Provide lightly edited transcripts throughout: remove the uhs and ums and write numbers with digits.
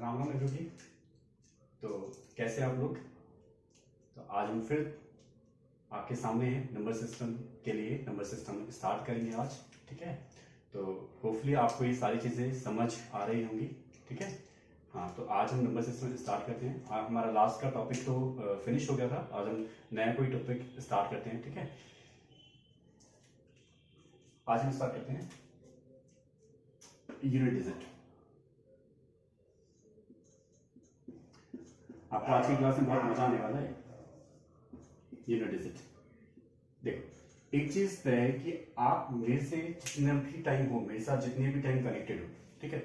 Ram Ram everybody. तो कैसे आप लोग। तो आज हम फिर आपके सामने हैं नंबर सिस्टम के लिए। नंबर सिस्टम स्टार्ट करेंगे आज, ठीक है। तो होपफुली आपको ये सारी चीज़ें समझ आ रही होंगी, ठीक है। हाँ, तो आज हम नंबर सिस्टम स्टार्ट करते हैं। हमारा लास्ट का टॉपिक तो फिनिश हो गया था। आज हम नया कोई टॉपिक स्टार्ट करते हैं, ठीक है। आज हम स्टार्ट करते हैं यूनिट डिजिट। आपको आज की क्लास में बहुत मजा आने वाला है। यूनिट डिजिट देखो, एक चीज तय है कि आप मेरे से जितना भी टाइम हो, मेरे साथ जितने भी टाइम कनेक्टेड हो, ठीक है।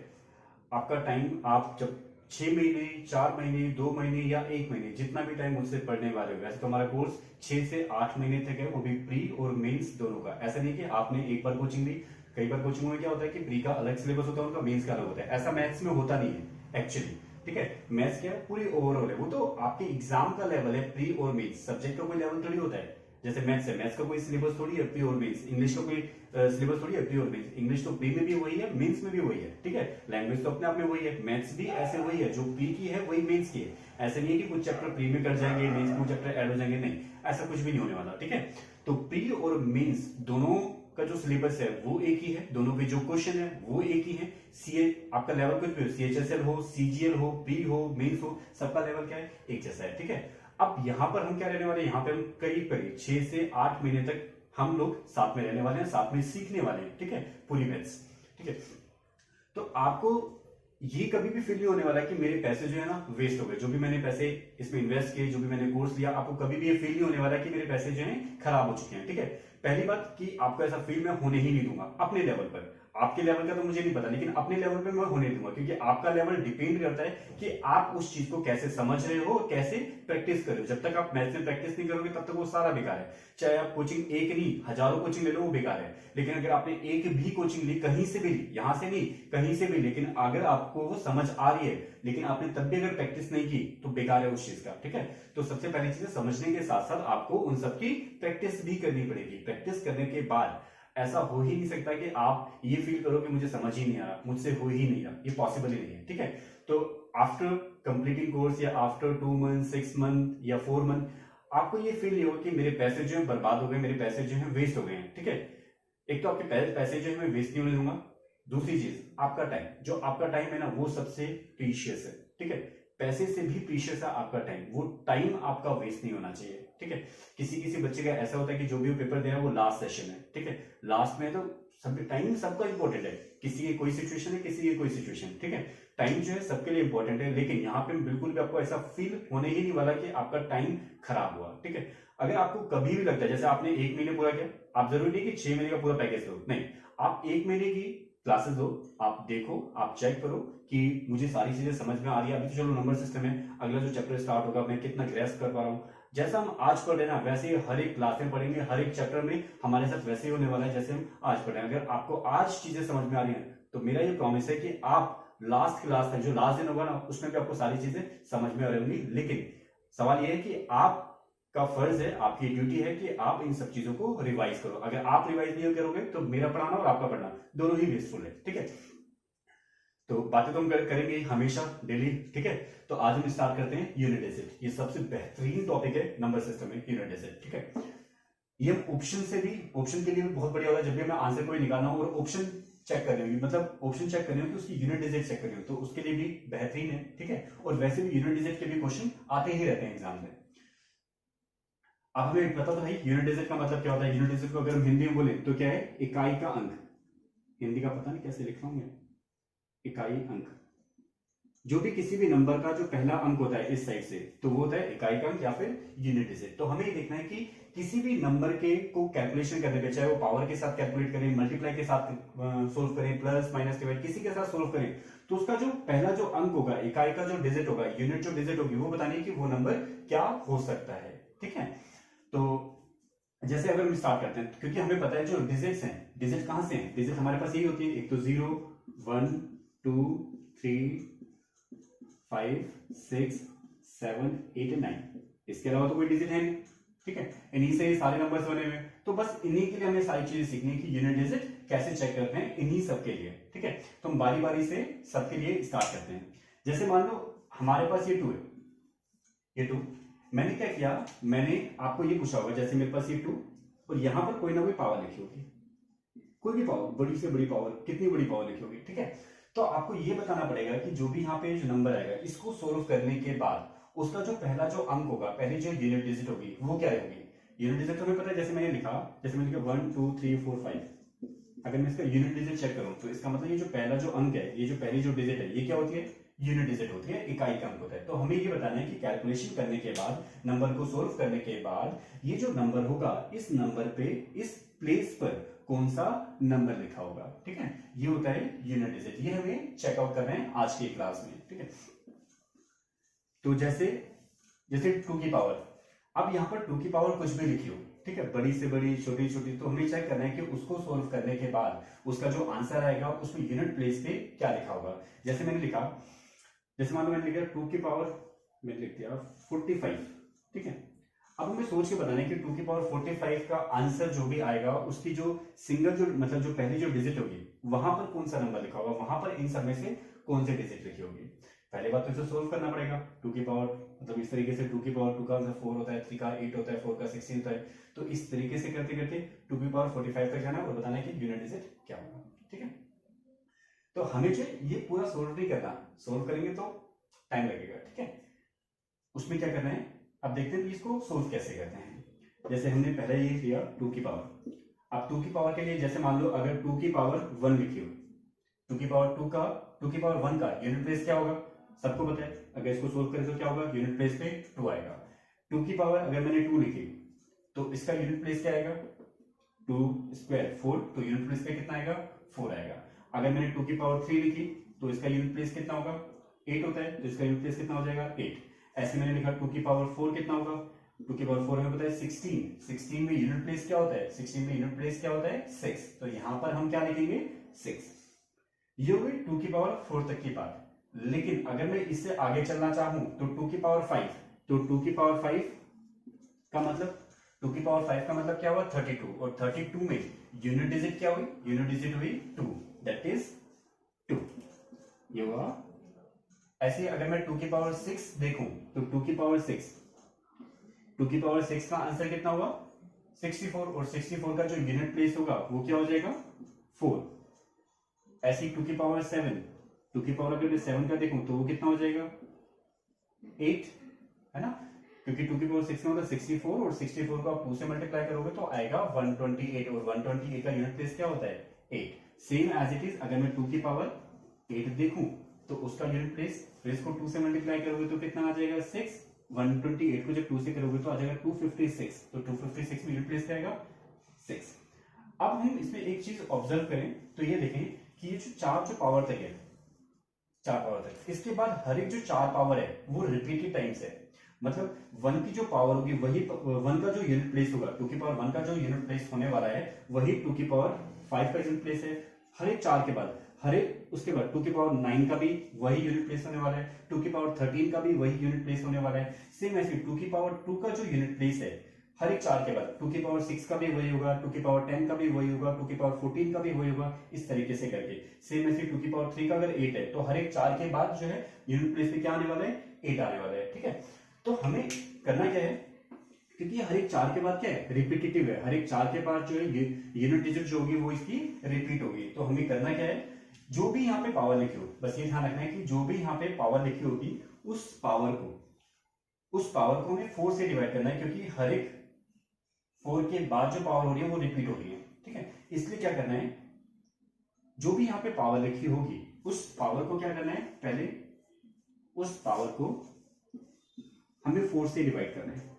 आपका टाइम आप जब 6 महीने, 4 महीने, 2 महीने या 1 महीने, जितना भी टाइम मुझसे पढ़ने वाले हो। वैसे तो हमारा कोर्स 6 से 8 महीने तक है, वो भी प्री और मेंस दोनों का। ऐसा नहीं कि आपने एक बार कोचिंग ली। कई बार कोचिंग में क्या होता है कि प्री का अलग सिलेबस होता है, उनका मेंस का अलग होता है। ऐसा मैथ्स में होता नहीं है एक्चुअली, ठीक है। मैथ्स क्या है, पूरी ओवरऑल है। वो तो आपके एग्जाम का लेवल है, प्री और मेंस। सब्जेक्ट का कोई लेवल थोड़ी होता है। जैसे मैथ्स है, मैथ्स का कोई सिलेबस थोड़ी है, प्री और मेंस। इंग्लिश का कोई सिलेबस थोड़ी है, प्री और मेंस। इंग्लिश तो प्री में भी वही है, मेंस में भी वही है, ठीक है। लैंग्वेज तो अपने आप में वही है। मैथ्स भी ऐसे वही है, जो प्री की है वही मेंस की है। ऐसे नहीं है कि कुछ चैप्टर प्री में कर जाएंगे, मेंस में कुछ चैप्टर ऐड हो जाएंगे, नहीं, ऐसा कुछ भी नहीं होने वाला, ठीक है। तो प्री और मेंस दोनों का जो सिलेबस है वो एक ही है, दोनों के जो क्वेश्चन है वो एक ही है। सीए आपका लेवल कुछ भी हो, सीएचएसएल हो, सीजीएल हो, प्री हो, मेंस हो, सबका लेवल क्या है, एक जैसा है, ठीक है। अब यहां पर हम क्या रहने वाले हैं, यहाँ पे हम करीब करीब 6 से 8 महीने तक हम लोग साथ में रहने वाले हैं, साथ में सीखने वाले हैं, ठीक है, पूरी मैथ्स, ठीक है। तो आपको ये कभी भी फील नहीं होने वाला कि मेरे पैसे जो है ना वेस्ट हो गए। जो भी मैंने पैसे इसमें इन्वेस्ट किए, जो भी मैंने कोर्स लिया, आपको कभी भी ये फील नहीं होने वाला कि मेरे पैसे जो है खराब हो चुके हैं, ठीक है। पहली बात कि आपको ऐसा फील मैं होने ही नहीं दूंगा अपने लेवल पर। आपके लेवल का तो मुझे नहीं पता, लेकिन अपने लेवल पे मैं होने दूंगा, क्योंकि आपका लेवल डिपेंड करता है कि आप उस चीज को कैसे समझ रहे हो, कैसे प्रैक्टिस कर रहे हो। जब तक आप मैथ्स में प्रैक्टिस नहीं करोगे तब तक वो सारा बेकार है। चाहे आप कोचिंग एक नहीं हजारों कोचिंग ले लो, वो बेकार है। लेकिन अगर आपने एक भी कोचिंग ली, कहीं से भी ली, यहां से नहीं कहीं से भी, लेकिन अगर आपको वो समझ आ रही है, लेकिन आपने तब भी अगर प्रैक्टिस नहीं की, तो बेकार है उस चीज का, ठीक है। तो सबसे पहली चीज समझने के साथ साथ आपको उन सबकी प्रैक्टिस भी करनी पड़ेगी। प्रैक्टिस करने के बाद ऐसा हो ही नहीं सकता कि आप ये फील करो कि मुझे समझ ही नहीं आ रहा, मुझसे हो ही नहीं रहा, ये पॉसिबल ही नहीं है, ठीक है। तो आफ्टर कंप्लीटिंग कोर्स या आफ्टर 2 मंथ, 6 मंथ या 4 मंथ, आपको ये फील नहीं होगा कि मेरे पैसे जो है बर्बाद हो गए, मेरे पैसे जो है वेस्ट हो गए हैं, ठीक है। एक तो आपके पैसे जो है मैं वेस्ट नहीं होने दूंगा। दूसरी चीज, आपका टाइम, जो आपका टाइम है ना वो सबसे प्रीशियस है, ठीक है। पैसे से भी प्रीशियस है आपका टाइम। वो टाइम आपका वेस्ट नहीं होना चाहिए, ठीक है। किसी बच्चे का ऐसा होता है कि जो भी वो पेपर दे रहा है वो लास्ट सेशन है, ठीक है। लास्ट में तो सब टाइम सबका इंपॉर्टेंट है। किसी की कोई सिचुएशन है, किसी की कोई सिचुएशन, ठीक है। टाइम जो है सबके लिए इंपॉर्टेंट है, लेकिन यहाँ पे बिल्कुल भी आपको ऐसा फील होने ही नहीं वाला कि आपका टाइम खराब हुआ, ठीक है। अगर आपको कभी भी लगता है, जैसे आपने 1 महीने पूरा किया, आप जरूरी नहीं कि 6 महीने का पूरा पैकेज दो, नहीं, आप 1 महीने की क्लासेस दो, आप देखो, आप चेक करो कि मुझे सारी चीजें समझ में आ रही है। अभी तो चलो नंबर सिस्टम है, अगला जो चैप्टर स्टार्ट होगा मैं कितना ग्रेस्प कर पा रहा हूँ। जैसा हम आज पढ़ रहे हैं ना, वैसे ही हर एक क्लास में पढ़ेंगे, हर एक चैप्टर में हमारे साथ वैसे ही होने वाला है जैसे हम आज पढ़ रहे हैं। अगर आपको आज चीजें समझ में आ रही हैं, तो मेरा ये प्रॉमिस है कि आप लास्ट क्लास तक, जो लास्ट दिन होगा ना, उसमें भी आपको सारी चीजें समझ में आ रही होंगी। लेकिन सवाल यह है कि आप का फर्ज है, आपकी ड्यूटी है कि आप इन सब चीजों को रिवाइज करो। अगर आप रिवाइज नहीं करोगे तो मेरा पढ़ाना और आपका पढ़ना दोनों ही वेस्टफुल है, ठीक है। तो बातें तो हम करेंगे हमेशा डेली, ठीक है। तो आज हम स्टार्ट करते हैं यूनिट डिजिट। ये सबसे बेहतरीन टॉपिक है नंबर सिस्टम में, यूनिट डिजिट, ठीक है। ये हम ऑप्शन से भी, ऑप्शन के लिए भी बहुत बढ़िया होता है। जब भी हमें आंसर कोई निकालना हो और ऑप्शन चेक करनी होगी, मतलब ऑप्शन चेक करनी होगी, उसकी यूनिट डिजिट चेक करनी हो, तो उसके लिए भी बेहतरीन है, ठीक है। और वैसे भी यूनिट डिजिट के भी क्वेश्चन आते ही रहते हैं एग्जाम में। अब हमें पता तो है यूनिट डिजिट का मतलब क्या होता है। यूनिट डिजिट को अगर हम हिंदी में बोले तो क्या है, इकाई का अंक। हिंदी का पता नहीं कैसे लिख रहा हूं मैं, इकाई अंक। जो भी किसी भी नंबर का जो पहला अंक होता है इस साइड से, तो वो होता है इकाई का अंक या फिर यूनिट डिजिट। तो हमें ये देखना है कि किसी भी नंबर के को कैलकुलेशन करने पे, चाहे वो पावर के साथ कैलकुलेट करें, मल्टीप्लाई के साथ सोल्व करें, प्लस माइनस डिवाइड किसी के साथ सोल्व करें, तो उसका जो पहला जो अंक होगा, इकाई का जो डिजिट होगा, यूनिट जो डिजिट होगी, वो बतानी है कि वो नंबर क्या हो सकता है, ठीक है। तो जैसे अगर हम स्टार्ट करते हैं, क्योंकि हमें पता है जो डिजिट्स हैं, डिजिट कहां से हैं, डिजिट हमारे पास यही होती है, एक तो 0, 1, 2, 3, 5, 6, 7, 8, 9। इसके अलावा तो कोई डिजिट है नहीं, ठीक है। इन्हीं से ही सारे नंबर्स बने हुए हैं। तो बस इन्हीं के लिए हमें सारी चीजें सीखनी है कि यूनिट डिजिट कैसे चेक करते हैं, इन्हीं सब के लिए, ठीक है। तो हम बारी बारी से सबके लिए स्टार्ट करते हैं। जैसे मान लो हमारे पास ये 2 है, ये 2, मैंने क्या किया, मैंने आपको ये पूछा होगा जैसे मेरे पास ये 2 और यहां पर कोई ना कोई पावर लिखी होगी, कोई भी पावर, बड़ी से बड़ी पावर, कितनी बड़ी पावर लिखी होगी, ठीक है। तो आपको ये बताना पड़ेगा कि जो भी यहाँ पे जो नंबर आएगा इसको सोल्व करने के बाद उसका जो पहला जो अंक होगा, पहली जो यूनिट डिजिट होगी वो क्या होगी। यूनिट डिजिट तो हमें पता है, जैसे मैंने लिखा 1 2 3 4 5, अगर मैं इसका यूनिट डिजिट चेक करूं तो इसका मतलब ये जो पहला जो अंक है, ये जो पहली जो डिजिट है, ये क्या होती है, यूनिट डिजिट होती है, इकाई का अंक होता है। तो हमें ये बताना है कि कैलकुलेशन करने के बाद, नंबर को सोल्व करने के बाद ये जो नंबर होगा इस नंबर पे, इस प्लेस पर कौन सा नंबर लिखा होगा, ठीक है। ये होता है यूनिट डिजिट, ये हमें चेकआउट कर रहे हैं आज की क्लास में, ठीक है। तो जैसे 2 की पावर, अब यहां पर 2 की पावर कुछ भी लिखी हो, ठीक है, बड़ी से बड़ी, छोटी छोटी, तो हमें चेक करना है कि उसको सोल्व करने के बाद उसका जो आंसर आएगा उसमें यूनिट प्लेस पे क्या लिखा होगा। जैसे मैंने लिखा, जैसे मान लो मैंने लिखा 2 की पावर, मैंने लिख दिया 45, ठीक है। अब हमें सोच के बताना है कि 2 की पावर 45 का आंसर जो भी आएगा उसकी जो सिंगल जो मतलब जो पहली जो डिजिट होगी वहां पर कौन सा नंबर लिखा होगा, वहां पर इन सब में से कौन सी डिजिट लिखी होगी। पहले बात तो इसे सोल्व करना पड़ेगा। 2 की पावर मतलब इस तरीके से 2 की पावर 2 का आंसर 4 होता है, 3 का 8 होता है, 4 का 16 होता है। तो इस तरीके से करते करते 2 की पावर 45 तक जाना और बताना है कि यूनिट डिजिट क्या होगा, ठीक है। तो हमें जो ये पूरा सोल्व नहीं करना, सोल्व करेंगे तो टाइम लगेगा, ठीक है। उसमें क्या करना है, अब देखते हैं कि इसको सोल्व कैसे करते हैं। जैसे हमने पहले ये लिया 2 की पावर, अब 2 की पावर के लिए जैसे मान लो अगर 2 की पावर 1 लिखी हो, 2 की पावर 1 का यूनिट प्लेस क्या होगा, सबको पता है। अगर इसको सोल्व करें तो क्या होगा, यूनिट प्लेस पे 2 आएगा। 2 की पावर अगर मैंने 2 लिखी तो इसका यूनिट प्लेस क्या आएगा, 2 स्क्वायर 4, तो यूनिट प्लेस पे कितना आएगा, 4 आएगा। अगर मैंने 2 की पावर 3 लिखी तो इसका यूनिट प्लेस कितना होगा, 8 होता है, तो इसका यूनिट प्लेस कितना हो जाएगा, 8। ऐसे मैंने लिखा 2 की पावर 4 कितना होगा, 2 की पावर 4 हमें पता है 16 में यूनिट प्लेस क्या होता है, 16 में यूनिट प्लेस क्या होता है, 6। तो यहां पर हम क्या लिखेंगे, 6। ये हो गई 2 की पावर 4 तक की बात। लेकिन अगर मैं इससे आगे चलना चाहूं तो 2 की पावर 5, तो 2 की पावर 5 का मतलब 2 की पावर 5 का मतलब क्या हुआ, 32, और 32 में यूनिट डिजिट क्या हुई, यूनिट डिजिट हुई 2, दैट इज 2, ये हुआ। ऐसे अगर मैं 2 की पावर 6 देखूं तो 2 की पावर 6 का आंसर कितना होगा, 64, और 64 का जो यूनिट प्लेस होगा वो क्या हो जाएगा, 4। ऐसे 2 की पावर 7, 2 की पावर अगर मैं 7 का देखूं तो वो कितना हो जाएगा, 8, है ना, क्योंकि 2 की पावर 6 में होता है 64, और 64 को आप 2 से मल्टीप्लाई करोगे तो आएगा 128, और 128 का यूनिट प्लेस क्या होता है, 8। सेम एज इट इज अगर मैं 2 की पावर 8 देखूं तो उसका यूनिट प्लेस, फिर इसको 2 से मल्टीप्लाई करोगे तो कितना आ जाएगा, 6। 128 को जब 2 से करोगे तो आ जाएगा 256, तो 256 में यूनिट प्लेस क्या आएगा, 6। अब हम इसमें एक चीज ऑब्जर्व करें तो ये देखें कि ये जो 4 जो पावर तक है, 4 पावर तक, इसके बाद हर एक जो 4 पावर है वो रिपीटेड टाइम्स है। मतलब 1 की जो पावर होगी वही 1 का जो यूनिट प्लेस होगा, 2 की पावर 1 का जो यूनिट प्लेस होने वाला है वही 2 की पावर 5 का यूनिट प्लेस है। हर एक 4 के बाद, हर एक उसके बाद 2 की पावर 9 का भी वही यूनिट प्लेस होने वाला है, 2 की पावर 13 का भी वही यूनिट प्लेस होने वाला है। सेम ऐसे 2 की पावर 2 का जो यूनिट प्लेस है हर एक 4 के बाद 2 की पावर 6 का भी वही होगा, 2 की पावर 10 का भी वही होगा, 2 की पावर 14 का भी वही होगा, इस तरीके से करके। सेम ऐसे 2 की पावर 3 का अगर 8 है तो हर एक 4 के बाद जो है यूनिट प्लेस पे क्या आने वाला है, 8 आने वाला है, ठीक है। तो हमें करना क्या है, क्योंकि हर एक 4 के बाद क्या है, रिपीटेटिव है, हर एक 4 के बाद जो है यूनिट डिजिट जो होगी वो इसकी रिपीट होगी। तो हमें करना क्या है, जो भी यहाँ पे पावर लिखी हो, बस ये ध्यान रखना है कि जो भी यहाँ पे पावर लिखी होगी उस पावर को हमें 4 से डिवाइड करना है, क्योंकि हर एक 4 के बाद जो पावर हो रही है वो रिपीट हो रही है, ठीक है। इसलिए क्या करना है, जो भी यहाँ पे पावर लिखी होगी उस पावर को क्या करना है, पहले उस पावर को हमें 4 से डिवाइड करना है।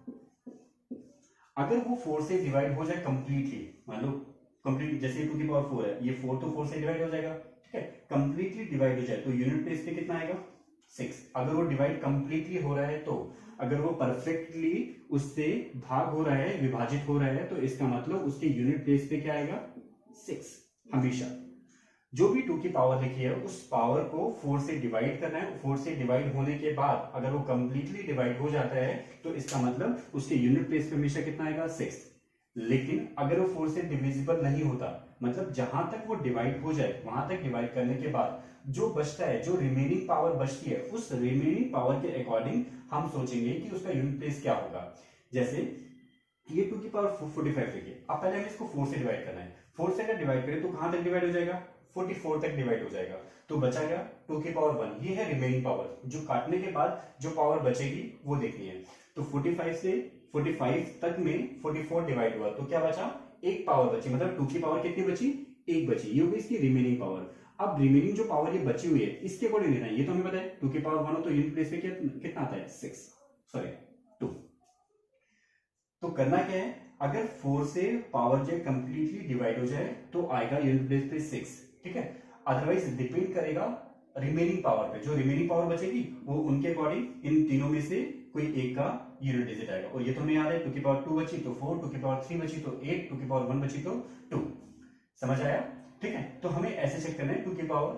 अगर वो 4 से डिवाइड हो जाए कंप्लीटली, मान लो कंप्लीट, जैसे 2 की पावर 4 है, ये 4 तो 4 से डिवाइड हो जाएगा, ठीक है, कंप्लीटली डिवाइड हो जाए तो यूनिट प्लेस पे कितना आएगा, 6। अगर वो डिवाइड कंप्लीटली हो रहा है, तो अगर वो परफेक्टली उससे भाग हो रहा है, विभाजित हो रहा है, तो इसका मतलब उसके यूनिट प्लेस पे क्या आएगा, 6। हमेशा जो भी 2 की पावर लिखी है उस पावर को 4 से डिवाइड करना है। 4 से डिवाइड होने के बाद अगर वो कंप्लीटली डिवाइड हो जाता है तो इसका मतलब उसके यूनिट प्लेस पे हमेशा कितना आएगा, 6। लेकिन अगर वो 4 से डिविजिबल नहीं होता, मतलब जहां तक वो डिवाइड हो जाए वहां तक डिवाइड करने के बाद जो बचता है, जो रिमेनिंग पावर बचती है, उस रिमेनिंग पावर के अकॉर्डिंग हम सोचेंगे कि उसका यूनिट प्लेस क्या होगा। जैसे ये 2 की पावर 45 लेके, अब पहले हमें इसको 4 से डिवाइड करना है। 4 से अगर डिवाइड करें तो कहां तक डिवाइड हो जाएगा, 44 तक डिवाइड हो जाएगा। तो बचा गया 2 की पावर 1, ये है रिमेनिंग पावर, जो काटने के बाद जो पावर बचेगी वो देखनी है। तो 45 से 45 तक में 44 डिवाइड हुआ तो क्या बचा, एक पावर बची, मतलब 2 की पावर कितनी बची, एक बची, ये होगी इसकी रिमेनिंग पावर। अब रिमेनिंग जो पावर ये बची हुई है इसके अकॉर्डिंग लेना है, ये तो हमें पता है 2 की पावर 1 हो तो यूनिट प्लेस पे कितना आता है 6, सॉरी 2। तो करना क्या है, अगर 4 से पावर जो कंप्लीटली डिवाइड हो जाए तो आएगा यूनिट प्लेस पे 6, ठीक है। अदरवाइज डिपेंड करेगा रिमेनिंग पावर पे, जो रिमेनिंग पावर बचेगी वो उनके अकॉर्डिंग इन तीनों में से कोई एक का यूनिट डिजिट आएगा। और ये तो हमें याद है 2 की पावर 2 बची तो 4, 2 की पावर 3 बची तो 8, 2 की पावर 1 बची तो 2। समझ आया, ठीक है। तो हमें ऐसे चेक करना है 2 की पावर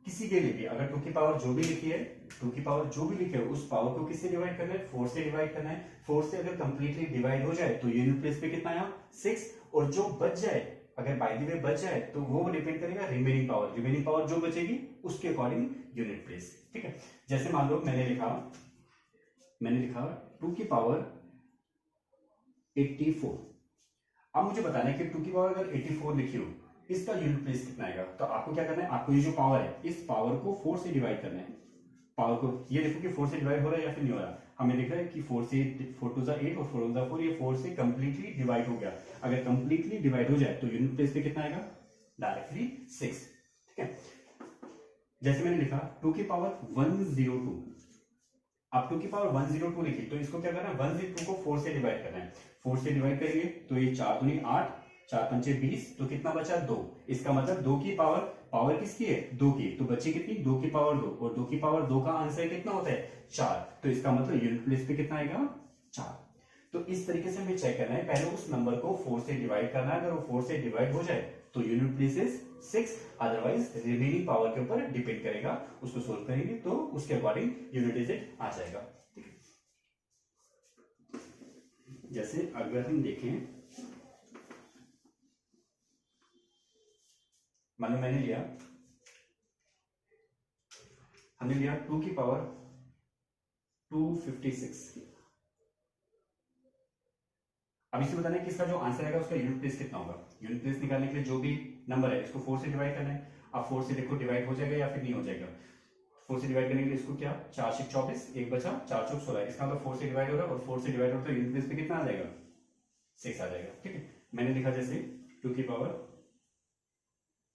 किसी के लिए भी, अगर 2 की पावर जो भी लिखी है, 2 की पावर जो भी लिखी है उस पावर को किससे डिवाइड करना है, 4 से डिवाइड करना है। 4 से अगर कंप्लीटली डिवाइड हो जाए तो यूनिट प्लेस पे कितना आया 6, और जो बच जाए, अगर बाय द वे बच जाए तो वो डिपेंड करेगा रिमेनिंग पावर, रिमेनिंग पावर जो बचेगी उसके अकॉर्डिंग यूनिट प्लेस, ठीक है। जैसे मान लो मैंने लिखा 2 की पावर 84। अब मुझे बताना है कि 2 की पावर अगर 84 लिखी हो इसका यूनिट प्लेस कितना आएगा। तो आपको क्या करना है, आपको ये जो पावर है इस पावर को 4 से डिवाइड करना है। पावर को ये देखो कि 4 से डिवाइड हो रहा है या फिर नहीं हो रहा। हमें दिख रहा है कि 4 से 4 टू 8 और 4 टू 4, ये 4 से कंप्लीटली डिवाइड हो गया। अगर कंप्लीटली डिवाइड हो जाए तो यूनिट प्लेस पे कितना आएगा, डायरेक्टली 6, ठीक है। जैसे मैंने लिखा 2 की पावर 102, अब 2 की पावर 102 लिखी तो इसको क्या करना है, 102 को 4 से डिवाइड करना है। 4 से डिवाइड करेंगे तो ये 4 दूनी 8, 4 पंचे 20, तो कितना बचा 2। इसका मतलब 2 की पावर किसकी है, 2 की, तो बची कितनी 2 की पावर 2, और 2 की पावर 2 का आंसर कितना होता है 4, तो इसका मतलब यूनिट प्लेस पे कितना आएगा 4। तो इस तरीके से हमें चेक करना है, पहले उस नंबर को 4 से डिवाइड करना है, अगर वो 4 से डिवाइड हो जाए तो unit place is 6, otherwise remaining power के ऊपर डिपेंड करेगा। उसको सोल्व करेंगे तो उसके अकॉर्डिंग यूनिट डिजिट आ जाएगा, ठीक है। जैसे अगर हम देखें, मान लो हमने लिया 2 की पावर 256। अब इसे बताना है कि इसका जो आंसर आएगा उसका यूनिट प्लेस कितना होगा। यूनिट प्लेस निकालने के लिए जो भी नंबर है इसको 4 से डिवाइड करना है। अब 4 से देखो डिवाइड हो जाएगा या फिर नहीं हो जाएगा। 4 से डिवाइड करने के लिए इसको क्या, 4 से 24, एक बचा 4 चौक 16, इसका मतलब 4 से डिवाइड हो रहा है और 4 से डिवाइड हो रहा है तो यूनिट प्लेस पे कितना आ जाएगा 6 आ जाएगा, ठीक है। मैंने लिखा जैसे 2 की पावर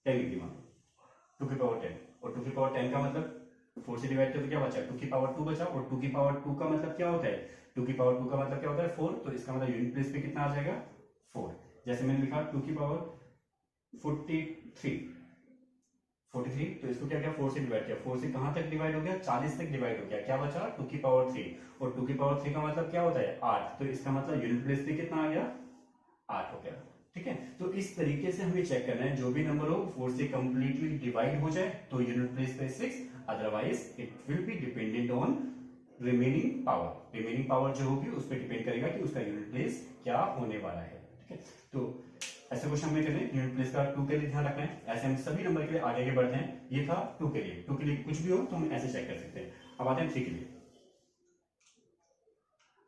10 लिख दी, 2 की पावर 10, और 2 की पावर 10 का मतलब 4 से डिवाइड किया तो क्या बचा, 2 की पावर 2 बचा, और 2 की पावर 2 का मतलब क्या होता है, 2 की पावर 2 का मतलब क्या होता है 4, तो इसका मतलब यूनिट प्लेस पे कितना आ जाएगा 4। जैसे मैंने लिखा 2 की पावर 43, तो इसको क्या किया 4 से डिवाइड किया, 4 से कहां तक डिवाइड हो गया 40 तक डिवाइड हो गया, क्या बचा 2 की पावर 3, और 2 की पावर 3 का मतलब क्या होता है 8, तो इसका मतलब यूनिट प्लेस पे कितना आ गया 8 हो गया, ठीक है। तो इस तरीके से हमें चेक करना है, जो भी नंबर हो 4 से कंप्लीटली डिवाइड हो जाए तो यूनिट प्लेस पे 6, otherwise it will be dependent on remaining power. Remaining power जो होगी उस पर डिपेंड करेगा कि उसका यूनिट प्लेस क्या होने वाला है, ठीक है। तो ऐसे क्वेश्चन हमें करने यूनिट प्लेस का 2 के लिए ध्यान रखना है। ऐसे हम सभी नंबर के लिए आगे बढ़ते हैं। ये था 2 के लिए, 2 के लिए कुछ भी हो तो हम ऐसे चेक कर सकते हैं। अब आते हैं 3 के लिए।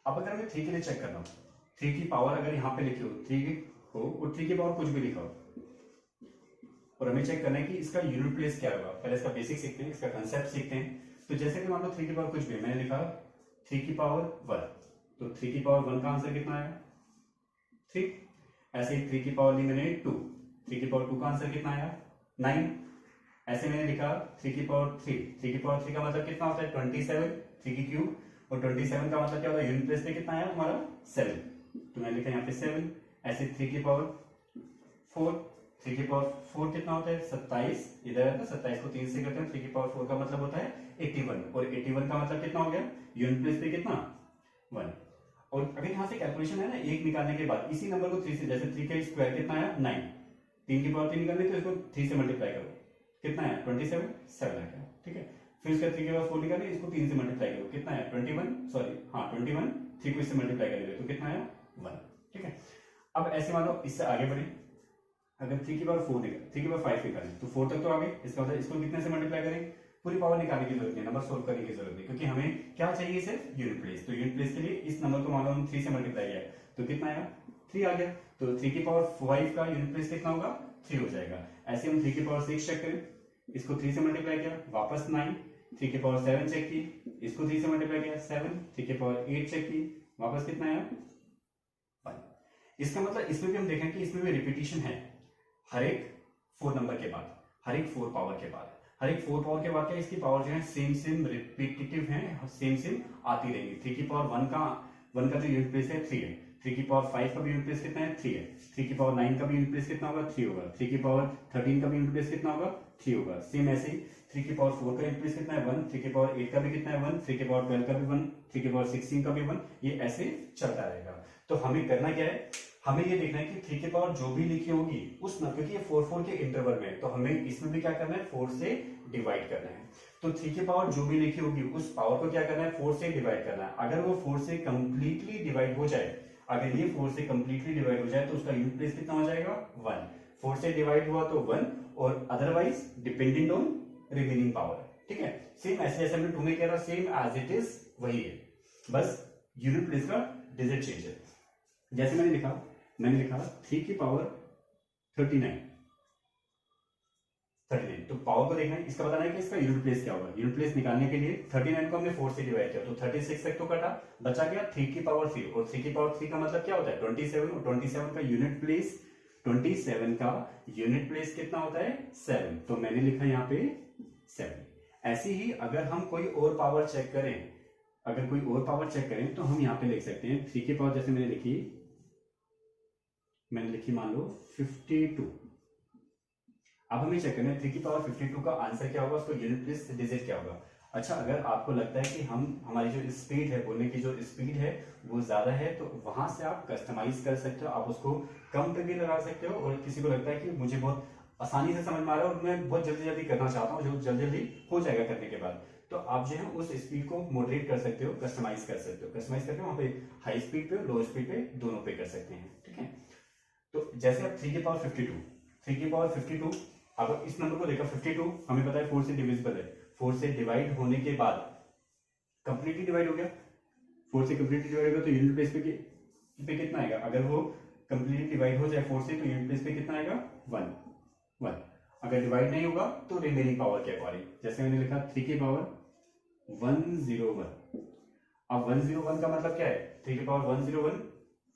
अब अगर हमें 3 के लिए चेक करना हो, 3 की पावर अगर यहाँ पे लिखी हो 3 हो और 3 की पावर कुछ भी लिखा हो, और हमें चेक करना है कि इसका यूनिट प्लेस क्या होगा। पहले इसका बेसिक सीखते हैं, इसका कंसेप्ट सीखते हैं। तो जैसे कि मान लो 3 की पावर कुछ भी, मैंने लिखा 3 की पावर 1, तो 3 की पावर 1 का आंसर कितना आया 3। ऐसे ही 3 की पावर ली मैंने 2, 3 की पावर 2 का आंसर कितना आया 9। ऐसे मैंने लिखा 3 की पावर 3, 3 की पावर 3 का मतलब कितना होता है 27, 3 की क्यूब, और 27 का मतलब क्या होता है यूनिट प्लेस पे कितना आया हमारा 7, तो मैंने लिखा यहाँ पे 7। ऐसे 3 की पावर 4, 3 की पावर 4 कितना होता है 27, इधर है तो 27 को 3 से करते हैं, 3 की पावर 4 का मतलब होता है 81, और 81 का मतलब कितना हो गया यूनिट प्लेस पे कितना 1। और अगर यहाँ से कैलकुलेशन है ना, एक निकालने के बाद इसी नंबर को 3 से, जैसे 3 का स्क्वायर कितना आया 9, 3 की पावर 3 निकालने तो इसको 3 से मल्टीप्लाई करो, कितना है 27, 7 आ गया, ठीक है। फिर इसका 3 की पावर 4 निकालने, इसको 3 से मल्टीप्लाई करो, कितना है 21, सॉरी हाँ 21, 3 को इससे मल्टीप्लाई करेंगे तो कितना आया 1, ठीक है। अब ऐसे मान लो इससे आगे बढ़े, अगर 3 की पावर 4 निकाल 3 की पावर 5 निकालें तो 4 तक तो आ गए, इसका मतलब इसको कितने से मल्टीप्लाई करें, पूरी पावर निकालने की जरूरत नहीं, नंबर सोल्व करने की जरूरत नहीं, क्योंकि हमें क्या चाहिए सिर्फ यूनिट प्लेस। तो यूनिट प्लेस के लिए इस नंबर को मान लो हम 3 से मल्टीप्लाई किया तो कितना आया 3 आ गया। तो 3 की पावर 5 का यूनिट प्लेस कितना होगा 3 हो जाएगा। ऐसे हम 3 की पावर 6 चेक करें, इसको 3 से मल्टीप्लाई किया वापस 9, 3 की पावर 7 चेक की, इसको 3 से मल्टीप्लाई किया 7, 3 की पावर 8 चेक की, वापस कितना आया 5। इसका मतलब इसमें भी हम देखें कि इसमें भी रिपीटिशन है, हर एक 4 नंबर के बाद, हर एक 4 पावर के बाद, हर एक 4 पावर के बाद क्या इसकी पावर जो है सेम रिपीटेटिव है, सेम आती रहेगी। 3 की पावर 1 का जो यूनिट प्लेस है 3 है, 3 की पावर 5 का भी यूनिट प्लेस कितना है 3 है, 3 की पावर 9 का भी यूनिट प्लेस कितना होगा 3 होगा, 3 की पावर 13 का भी यूनिट प्लेस कितना होगा 3 होगा। सेम ऐसे ही 3 की पावर 4 का यूनिट प्लेस कितना है 1, 3 की पावर 8 का भी कितना है 1, 3 की पावर 12 का भी 1, 3 की पावर 16 का भी 1, ये ऐसे चलता रहेगा। तो हमें करना क्या है, हमें ये देखना है कि 3 की पावर जो भी लिखी होगी उस न, क्योंकि ये 4 के इंटरवल में है तो हमें इसमें भी क्या करना है 4 से डिवाइड करना है। तो 3 की पावर जो भी लिखी होगी उस पावर को क्या करना है 4 से डिवाइड करना है। अगर वो 4 से कंप्लीटली डिवाइड हो जाए, अगर ये 4 से कंप्लीटली डिवाइड हो जाए तो उसका यूनिट प्लेस कितना हो जाएगा 1, 4 से डिवाइड हुआ तो 1, और otherwise dependent on remaining power. ठीक है, सेम ऐसे जैसे हमने 2 में कह रहा सेम एज इट इज वही है, बस यूनिट प्लेस का डिजिट चेंज है। जैसे मैंने लिखा 3 की पावर 39, तो पावर को देखना है, इसका बताना है कि इसका यूनिट प्लेस क्या होगा। यूनिट प्लेस निकालने के लिए 39 को हमने 4 से डिवाइड किया तो 36 तक तो कटा, बचा गया 3 की पावर 3, और 3 की पावर 3 का मतलब क्या होता है 27, और 27 का यूनिट प्लेस, 27 का यूनिट प्लेस कितना होता है 7, तो मैंने लिखा यहाँ पे 7। ऐसे ही अगर हम कोई और पावर चेक करें, तो हम यहाँ पे लिख सकते हैं 3 की पावर, जैसे मैंने लिखी मान लो 52। अब हमें चेक करना है 3 की पावर 52 का आंसर क्या होगा, उसको यूनिट प्लेस डिजिट क्या होगा। अच्छा, अगर आपको लगता है कि हमारी जो स्पीड है, बोलने की जो स्पीड है वो ज्यादा है, तो वहां से आप कस्टमाइज कर सकते हो, आप उसको कम पे भी लगा सकते हो। और किसी को लगता है कि मुझे बहुत आसानी से समझ में आ रहा है और मैं बहुत जल्दी जल्दी करना चाहता हूँ, जो जल्दी हो जाएगा करने के बाद, तो आप जो है उस स्पीड को मॉडरेट कर सकते हो, कस्टमाइज कर सकते हो। कस्टमाइज करके वहां पे हाई स्पीड पे, लो स्पीड पे, दोनों पे कर सकते हैं। ठीक है, तो जैसे अब 3 की पावर 52, अब इस नंबर को देखा 52 हमें पता है 4 से डिविजिबल है, 4 से डिवाइड होने के बाद कंप्लीटली डिवाइड हो गया, 4 से कंप्लीटली डिवाइड हो गया, तो यूनिट प्लेस पे कितना आएगा, अगर वो कंप्लीटली डिवाइड हो जाए 4 से तो यूनिट प्लेस पे कितना आएगा 1। अगर डिवाइड नहीं होगा तो रिमेनिंग पावर के अकॉर्डिंग, जैसे मैंने लिखा 3 की पावर 101। अब 101 का मतलब क्या है, 3 की पावर 101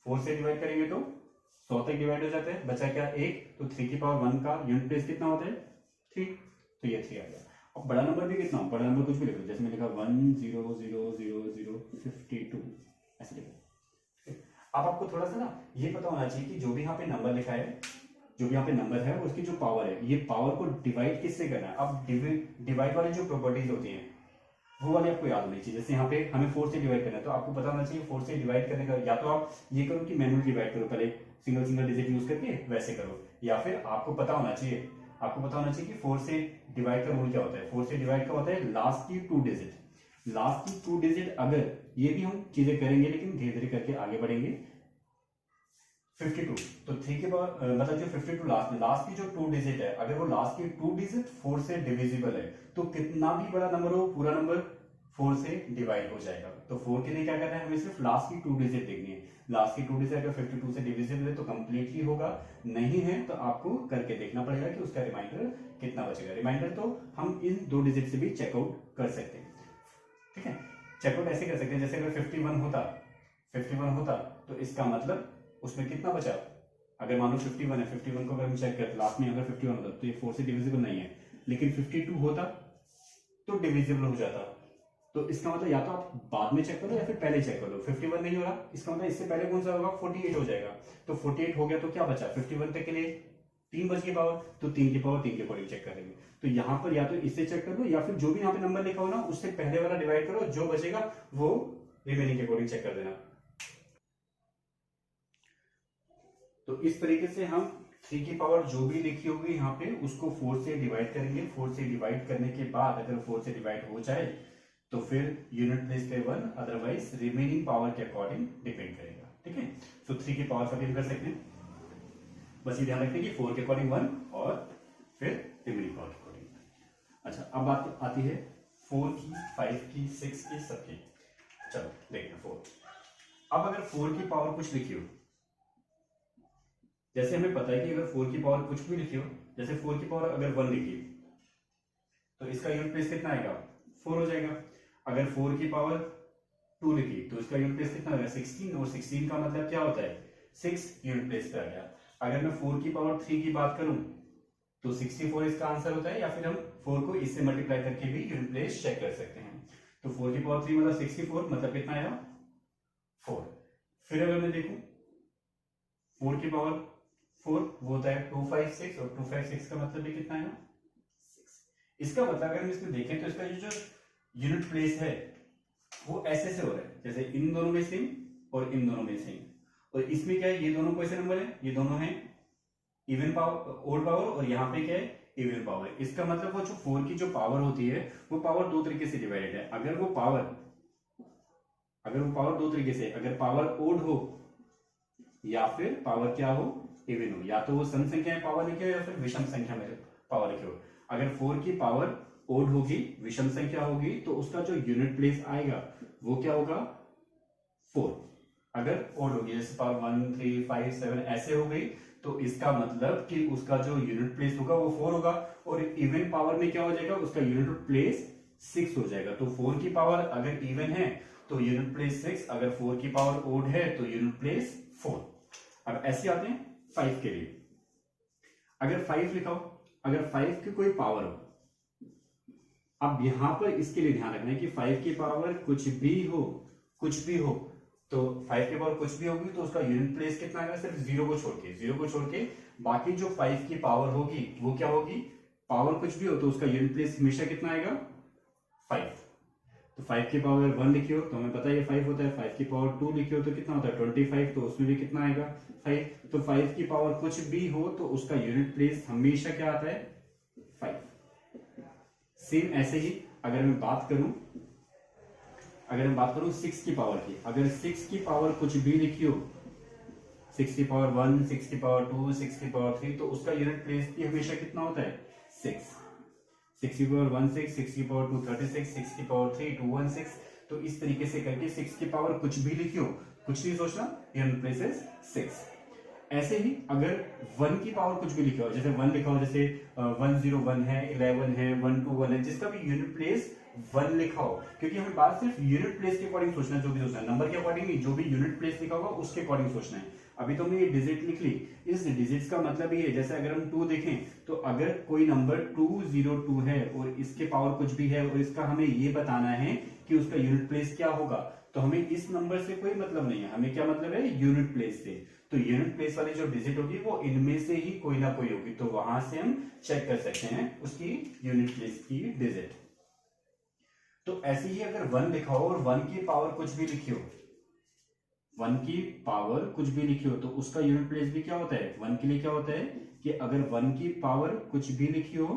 4 से डिवाइड करेंगे तो 100 तक डिवाइड हो जाते हैं, बचा क्या 1, तो 3 की पावर 1 का यूनिट प्लेस कितना होता है 3, तो ये 3 आ गया। अब बड़ा नंबर भी कितना, बड़ा नंबर कुछ भी लिखो, जैसे मैंने लिखा 1000052 ऐसे लिखो। अब आपको थोड़ा सा ना ये पता होना चाहिए कि जो भी यहाँ पे नंबर लिखा है, जो भी यहाँ पे नंबर है उसकी जो पावर है, ये पावर को डिवाइड किससे करना है। अब डिवाइड वाली जो प्रॉपर्टीज होती हैं वो वाली आपको याद होनी चाहिए। जैसे यहाँ पे हमें 4 से डिवाइड करना है, तो आपको पता होना चाहिए 4 से डिवाइड करने का, या तो आप ये करो कि मैनुअली डिवाइड करो, पहले सिंगल डिजिट यूज करके वैसे करो, या फिर आपको पता होना चाहिए कि 4 से डिवाइड का रूल क्या होता है। 4 से डिवाइड का होता है लास्ट की 2 डिजिट, अगर ये भी हम चीजें करेंगे लेकिन धीरे धीरे करके आगे बढ़ेंगे। 52, तो 3 के पावर मतलब जो 52 लास्ट की जो 2 डिजिट है, अगर वो लास्ट की 2 डिजिट 4 से डिविजिबल है तो कितना भी बड़ा नंबर हो, पूरा नंबर 4 से डिवाइड हो जाएगा। तो 4 के लिए क्या करना है, हमें सिर्फ लास्ट की 2 डिजिट देखनी है। लास्ट की 2 डिजिट अगर 52 से डिविजिबल है तो कंप्लीटली होगा, नहीं है तो आपको करके देखना पड़ेगा कि उसका रिमाइंडर कितना बचेगा। रिमाइंडर तो हम इन 2 डिजिट से भी चेकआउट कर सकते हैं। ठीक है, चेकआउट ऐसे कर सकते हैं, जैसे अगर 51 होता तो इसका मतलब उसमें कितना बचा, अगर मान लो 51 है, 51 को अगर हम चेक करते लास्ट में अगर 51 होता तो ये 4 से डिविजिबल नहीं है, लेकिन 52 होता तो डिविजिबल हो जाता। तो इसका मतलब या तो आप बाद में चेक करो या फिर पहले चेक करो। 51 नहीं हो रहा, इसका मतलब इससे पहले कौन सा होगा 48 हो जाएगा। तो 48 हो गया तो क्या बचा, 51 तक के लिए 3 बच गई पावर, तो 3 की पावर 3 के अकॉर्डिंग चेक करेंगे। तो यहाँ पर या तो इससे चेक कर लो या फिर जो भी यहाँ पे नंबर लिखा हो ना उससे पहले वाला डिवाइड करो, जो बचेगा वो रिमेनिंग के अकॉर्डिंग चेक कर देना। तो इस तरीके से हम 3 की पावर जो भी लिखी होगी यहाँ पे उसको 4 से डिवाइड करेंगे। 4 से डिवाइड करने के बाद अगर 4 से डिवाइड हो जाए तो फिर यूनिट प्लेस पे 1, अदरवाइज रिमेनिंग पावर के अकॉर्डिंग डिपेंड करेगा। ठीक है, तो 3 की पावर का भी कर सकते हैं। बस ये ध्यान रखते हैं कि 4 के अकॉर्डिंग 1 और फिर रिमेनिंग पावर के अकॉर्डिंग। अच्छा, अब बात आती है 4 की, 5 की, 6 की, सबकी। चलो देखते हैं 4। अब अगर 4 की पावर कुछ लिखी हो, जैसे हमें पता है कि अगर 4 की पावर कुछ भी लिखी हो, जैसे 4 की पावर अगर 1 लिखी तो इसका यूनिट प्लेस कितना आएगा, 4 हो जाएगा। अगर 4 की पावर 2 लिखी तो इसका यूनिट प्लेस कितना आएगा, 16, और 16 का मतलब क्या होता है, 6 यूनिट प्लेस पे आ गया। अगर मैं 4 की पावर 3 की बात करूं तो 64 इसका आंसर होता है, या फिर हम 4 को इससे मल्टीप्लाई करके भी यूनिट प्लेस चेक कर सकते हैं। तो 4 की पावर 3 मतलब 64, मतलब कितना आया, 4। फिर अगर मैं देखूं 4 की पावर 4 वो होता है 256, और 256 का मतलब भी कितना है, 6। इसका मतलब अगर हम इसमें देखें तो इसका जो यूनिट प्लेस है वो ऐसे से हो रहा है, जैसे इन दोनों में सेम और इन दोनों में सेम। और इसमें क्या है, ये दोनों कैसे नंबर है, ये दोनों है इवन पावर, ओड पावर, और यहाँ पे क्या है, इवन पावर। इसका मतलब वो जो 4 की जो पावर होती है वो पावर दो तरीके से डिवाइडेड है। अगर वो पावर दो तरीके से, अगर पावर ओड हो या फिर पावर क्या हो, इवन हो, या तो वो सम संख्या में पावर लिखे हो या फिर विषम संख्या में पावर लिखे हो। अगर 4 की पावर ओड होगी, विषम संख्या होगी, तो उसका जो यूनिट प्लेस आएगा वो क्या होगा, 4। अगर ओड होगी, जैसे पावर 1, 3, 5, 7 ऐसे हो गई, तो इसका मतलब कि उसका जो यूनिट प्लेस होगा वो 4 होगा। और इवन पावर में क्या हो जाएगा, उसका यूनिट प्लेस 6 हो जाएगा। तो 4 की पावर अगर इवन है तो यूनिट प्लेस 6, अगर 4 की पावर ओड है तो यूनिट प्लेस 4। अब ऐसे आते हैं 5 के लिए। अगर 5 लिखाओ, अगर 5 की कोई पावर हो, अब यहां पर इसके लिए ध्यान रखना है कि 5 की पावर कुछ भी हो, तो 5 की पावर कुछ भी होगी तो उसका यूनिट प्लेस कितना आएगा, सिर्फ 0 को छोड़ के बाकी जो 5 की पावर होगी वो क्या होगी, पावर कुछ भी हो तो उसका यूनिट प्लेस हमेशा कितना आएगा, 5। तो 5 की पावर 1 लिखी हो तो हमें पता है ये 5 होता है। 5 की पावर 2 लिखी हो तो कितना होता है, 25, तो उसमें भी कितना आएगा, 5। तो 5 की पावर कुछ भी हो तो उसका यूनिट प्लेस हमेशा क्या आता है, 5। सेम ऐसे ही अगर मैं बात करूं 6 की पावर की, अगर 6 की पावर कुछ भी लिखी हो, 6 की पावर 1, 6 की पावर 2, 6 की पावर 3, तो उसका यूनिट प्लेस भी हमेशा कितना होता है, 6। 6 की पावर 1 6, 6 की पावर 2 36, 6 की पावर 3 216। तो इस तरीके से करके 6 की पावर कुछ भी लिखी हो, कुछ नहीं सोचना, यूनिट प्लेस इज 6। ऐसे ही अगर 1 की पावर कुछ भी लिखा हो, जैसे 1 लिखा हो, जैसे 101 है, 11 है, 121 है, जिसका भी यूनिट प्लेस 1 लिखा हो, क्योंकि हमें बात सिर्फ यूनिट प्लेस के अकॉर्डिंग सोचना है, जो भी सोचना है नंबर के अकॉर्डिंग नहीं, जो भी यूनिट प्लेस लिखा होगा उसके अकॉर्डिंग सोचना है। अभी तो हमने ये डिजिट लिख ली, इस डिजिट्स का मतलब ये है, जैसे अगर हम 2 देखें तो अगर कोई नंबर 202 है और इसके पावर कुछ भी है और इसका हमें ये बताना है कि उसका यूनिट प्लेस क्या होगा, तो हमें इस नंबर से कोई मतलब नहीं है, हमें क्या मतलब है, यूनिट प्लेस से। तो यूनिट प्लेस वाली जो डिजिट होगी वो इनमें से ही कोई ना कोई होगी, तो वहां से हम चेक कर सकते हैं उसकी यूनिट प्लेस की डिजिट। तो ऐसे ही अगर 1 लिखा हो और 1 की पावर कुछ भी लिखी हो, 1 की पावर कुछ भी लिखी हो, तो उसका यूनिट प्लेस भी क्या होता है, 1 के लिए क्या होता है कि अगर 1 की पावर कुछ भी लिखी हो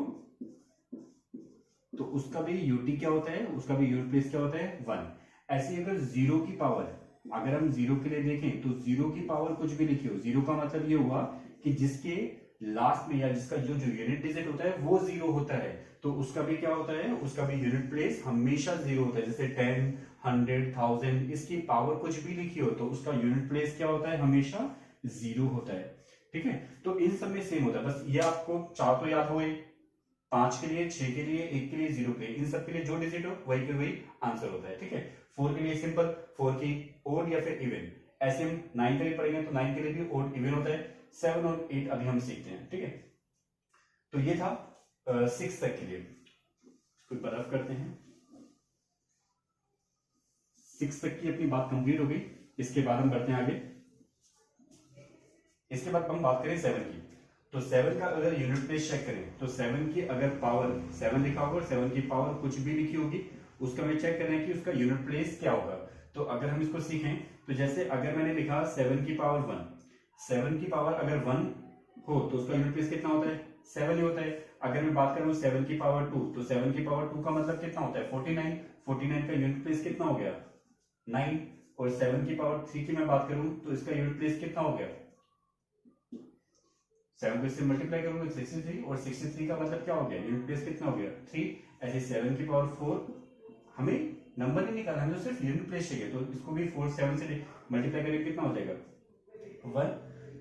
तो उसका भी यूटी क्या होता है, उसका भी यूनिट प्लेस क्या होता है, 1। ऐसे ही अगर 0 की पावर, अगर हम 0 के लिए देखें तो 0 की पावर कुछ भी लिखी हो, 0 का मतलब ये हुआ कि जिसके लास्ट में या जिसका जो यूनिट डिजिट होता है वो 0 होता है, तो उसका भी क्या होता है, उसका भी यूनिट प्लेस हमेशा 0 होता है। जैसे 10, 100, 1000, इसकी पावर कुछ भी लिखी हो तो उसका यूनिट प्लेस क्या होता है, हमेशा 0 होता है। ठीक है, तो इन सब में सेम होता है, बस ये आपको 4 तो याद हो गए, 5 के लिए, 6 के लिए, 1 के लिए, 0 के लिए, इन सब के लिए जो डिजिट हो वही के वही आंसर होता है। ठीक है, 4 के लिए सिंपल, 4 की ओड या फिर इवन। ऐसे हम 9 के लिए पढ़ेंगे तो 9 के लिए भी ओड इवन होता है। 7 और 8 अभी हम सीखते हैं। ठीक है, तो ये था 6 तक के लिए। इसको बर्फ करते हैं। 6 तक की अपनी बात कंप्लीट हो गई। इसके बाद हम बढ़ते हैं आगे। इसके बाद हम बात करें 7 की। तो 7 का अगर यूनिट प्लेस चेक करें तो 7 की अगर पावर 7 लिखा होगा और 7 की पावर कुछ भी लिखी होगी, उसका हमें चेक करना है कि उसका यूनिट प्लेस क्या होगा। तो अगर हम इसको सीखें तो जैसे अगर मैंने लिखा 7 की पावर 1, 7 की पावर अगर 1 हो तो उसका यूनिट प्लेस कितना होता है, 7 ही होता है। अगर मैं बात करूं 7 की पावर 2, तो 7 की पावर 2 का मतलब कितना होता है, 49। 49 का यूनिट प्लेस कितना हो गया, 9। और 7 की पावर 3 की मैं बात करूं तो इसका यूनिट प्लेस कितना हो गया, 7 को इससे मल्टीप्लाई करूंगा 63, और 63 का मतलब क्या हो गया, यूनिट प्लेस कितना हो गया 3। ऐसे 7 की पावर 4, हमें नंबर नहीं निकालना, हमें तो सिर्फ यूनिट प्लेस चाहिए, तो इसको भी 4 7 से मल्टीप्लाई करेंगे कितना हो जाएगा 1।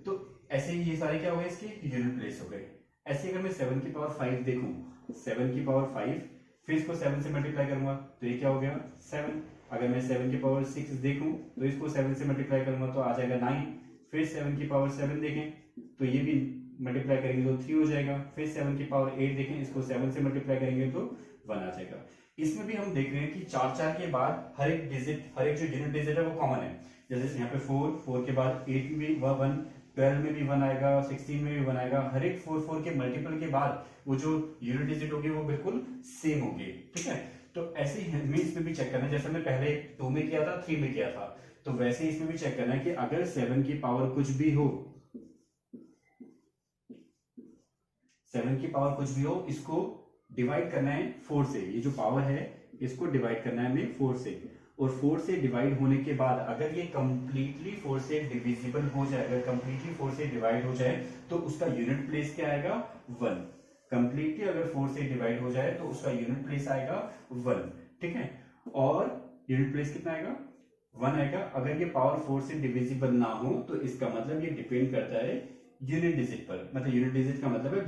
तो ऐसे ही ये सारे क्या हो गए, इसके यूनिट प्लेस हो गए। ऐसे अगर मैं 7 की पावर 5 देखूं, 7 की पावर 5, फिर इसको 7 से मल्टीप्लाई करूंगा तो ये क्या हो गया 7। अगर मैं 7 की पावर 6 देखूं तो इसको 7 से मल्टीप्लाई करूंगा तो आ जाएगा 9। फिर 7 की पावर 7 देखें तो ये भी मल्टीप्लाई करेंगे तो 3 हो जाएगा। फिर 7 की पावर 8 देखें, इसको 7 से मल्टीप्लाई करेंगे तो 1 आ जाएगा। इसमें भी हम देख रहे हैं कि 4 के बाद हर एक डिजिट, हर एक जो यूनिट डिजिट है वो कॉमन है। जैसे यहाँ पे 4 के बाद 8 में भी 1, 12 में भी 1 आएगा, 16 में भी 1 आएगा। हर एक 4 के मल्टीपल के बाद वो जो यूनिट डिजिट होगी वो बिल्कुल सेम होगी, ठीक है। तो ऐसे ही हमें इसमें भी चेक करना है, जैसे हमने पहले 2 में किया था, 3 में किया था, तो वैसे ही इसमें भी चेक करना है कि अगर 7 की पावर कुछ भी हो, 7 की पावर कुछ भी हो, इसको डिवाइड करना है 4 से। ये जो पावर है इसको डिवाइड करना है हमें 4 से, और 4 से डिवाइड होने के बाद अगर ये कंप्लीटली 4 से डिविजिबल हो जाए, अगर कंप्लीटली 4 से डिवाइड हो जाए तो उसका यूनिट प्लेस क्या आएगा 1। कंप्लीटली अगर 4 से डिवाइड हो जाए तो उसका यूनिट प्लेस आएगा 1, ठीक है। और यूनिट प्लेस कितना आएगा 1 आएगा। अगर ये पावर 4 से डिविजिबल ना हो तो इसका मतलब ये डिपेंड करता है यूनिट डिजिट पर, मतलब यूनिट डिजिट का मतलब है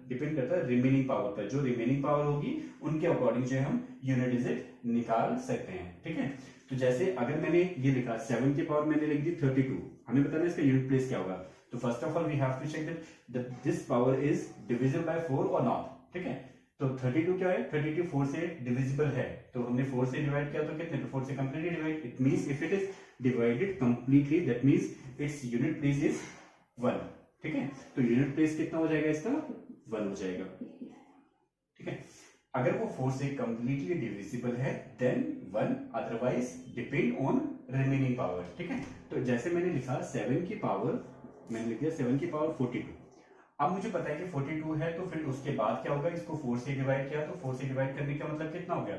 डिपेंड करता है रिमेनिंग पावर पर। जो रिमेनिंग पावर होगी उनके अकॉर्डिंग जो हम यूनिट डिजिट निकाल सकते हैं, ठीक है। तो जैसे अगर मैंने ये लिखा 7 की पावर मैंने लिख दी 32, हमें बताना है इसका यूनिट प्लेस क्या होगा। तो first of all we have to check that this power is divisible by 4 और नॉट, ठीक है। तो 32 क्या है, 32 4 से डिविजिबल है, तो हमने 4 से डिवाइड किया तो कितने, 4 से completely divide, it means if it is divided completely that means its unit place is 1, ठीक है। तो यूनिट प्लेस कितना हो जाएगा इसका 1 हो जाएगा, ठीक है। अगर वो 4 से कंप्लीटली डिविजिबल है then 1, otherwise depend on remaining power, ठीक है। तो जैसे मैंने लिखा 7 की पावर, मैंने लिख दिया 7 की पावर 42। अब मुझे पता है कि 42 है, तो फिर उसके बाद क्या होगा, इसको 4 से डिवाइड किया तो 4 से डिवाइड करने का मतलब कितना हो गया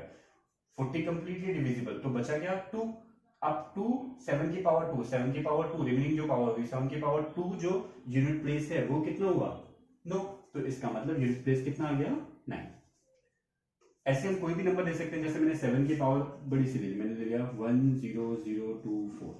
40 कंप्लीटली डिविजिबल, तो बचा गया 2। अब 2 7 की पावर 2, 7 की पावर 2 रिमेनिंग जो पावर होगी 7 की पावर 2 जो यूनिट प्लेस है वो कितना हुआ 9, तो इसका मतलब यूनिट प्लेस कितना आ गया 9। ऐसे हम कोई भी नंबर दे सकते हैं, जैसे मैंने 7 की पावर बड़ी सी ली, मैंने ले लिया 10024।